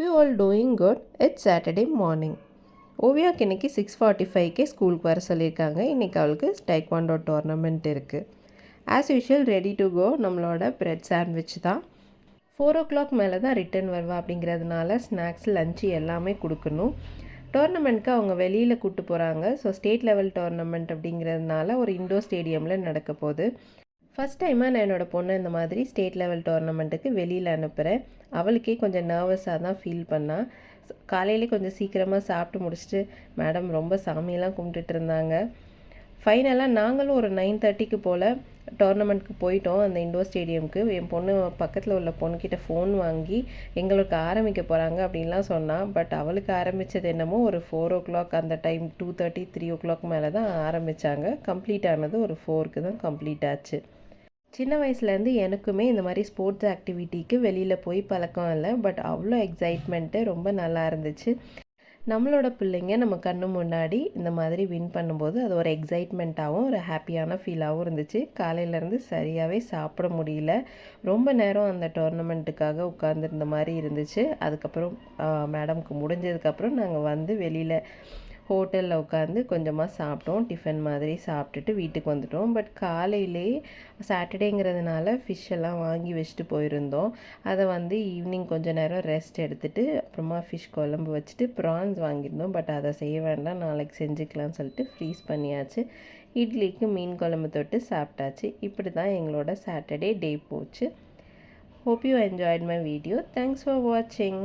We all doing good. It's Saturday morning. ஓவியாக்கு இன்றைக்கி 6:45க்கே ஸ்கூலுக்கு வர சொல்லியிருக்காங்க. இன்றைக்கி அவளுக்கு டைக்வாண்டோ டோர்னமெண்ட் இருக்குது. As usual ready to go நம்மளோட பிரெட் சாண்ட்விச் தான். 4 o'clock மேலே தான் ரிட்டர்ன் வருவா அப்படிங்கிறதுனால ஸ்நாக்ஸ் லஞ்சு எல்லாமே கொடுக்கணும். டோர்னமெண்ட்க்கு அவங்க வெளியில் கூப்பிட்டு போகிறாங்க. ஸோ ஸ்டேட் லெவல் டோர்னமெண்ட் அப்படிங்கிறதுனால ஒரு இண்டோர் ஸ்டேடியமில் நடக்க போகுது. ஃபஸ்ட் டைமாக நான் என்னோடய பொண்ணை இந்த மாதிரி ஸ்டேட் லெவல் டோர்னமெண்ட்டுக்கு வெளியில் அனுப்புகிறேன். அவளுக்கே கொஞ்சம் நர்வஸாக தான் ஃபீல் பண்ணால். காலையிலே கொஞ்சம் சீக்கிரமாக சாப்பிட்டு முடிச்சுட்டு மேடம் ரொம்ப சாமியெல்லாம் கும்பிட்டுட்டு இருந்தாங்க. ஃபைனலாக நாங்களும் ஒரு 9:30க்கு போல் டோர்னமெண்ட்க்கு போயிட்டோம். அந்த இண்டோர் ஸ்டேடியமுக்கு என் பொண்ணு பக்கத்தில் உள்ள பொண்ணுக்கிட்ட ஃபோன் வாங்கி எங்களுக்கு ஆரம்பிக்க போகிறாங்க அப்படின்லாம் சொன்னான். பட் அவளுக்கு ஆரம்பித்தது என்னமோ ஒரு 4 o'clock அந்த டைம் 2:30 3 o'clock மேலே தான் ஆரம்பித்தாங்க. கம்ப்ளீட் ஆனது ஒரு 4க்கு தான் கம்ப்ளீட் ஆச்சு. சின்ன வயசுலேருந்து எனக்குமே இந்த மாதிரி ஸ்போர்ட்ஸ் ஆக்டிவிட்டிக்கு வெளியில் போய் பழக்கம் இல்லை. பட் அவ்வளோ எக்ஸைட்மெண்ட்டு ரொம்ப நல்லா இருந்துச்சு. நம்மளோட பிள்ளைங்க நம்ம கண்ணு முன்னாடி இந்த மாதிரி வின் பண்ணும்போது அது ஒரு எக்ஸைட்மெண்ட்டாகவும் ஒரு ஹாப்பியான ஃபீலாகவும் இருந்துச்சு. காலையிலேருந்து சரியாகவே சாப்பிட முடியல. ரொம்ப நேரம் அந்த டோர்னமெண்ட்டுக்காக உட்காந்துருந்த மாதிரி இருந்துச்சு. அதுக்கப்புறம் மேடம்க்கு முடிஞ்சதுக்கப்புறம் நாங்கள் வந்து வெளியில் ஹோட்டலில் உட்காந்து கொஞ்சமாக சாப்பிட்டோம். டிஃபன் மாதிரி சாப்பிட்டுட்டு வீட்டுக்கு வந்துட்டோம். பட் காலையிலே சாட்டர்டேங்கிறதுனால ஃபிஷ் எல்லாம் வாங்கி வச்சுட்டு போயிருந்தோம். அதை வந்து ஈவினிங் கொஞ்சம் நேரம் ரெஸ்ட் எடுத்துகிட்டு அப்புறமா ஃபிஷ் குழம்பு வச்சுட்டு ப்ரான்ஸ் வாங்கியிருந்தோம். பட் அதை செய்ய வேண்டாம், நாளைக்கு செஞ்சுக்கலாம்னு சொல்லிட்டு ஃப்ரீஸ் பண்ணியாச்சு. இட்லிக்கு மீன் குழம்பு தொட்டு சாப்பிட்டாச்சு. இப்படி தான் எங்களோட சாட்டர்டே டே போச்சு. Hope you enjoyed my video. Thanks for watching.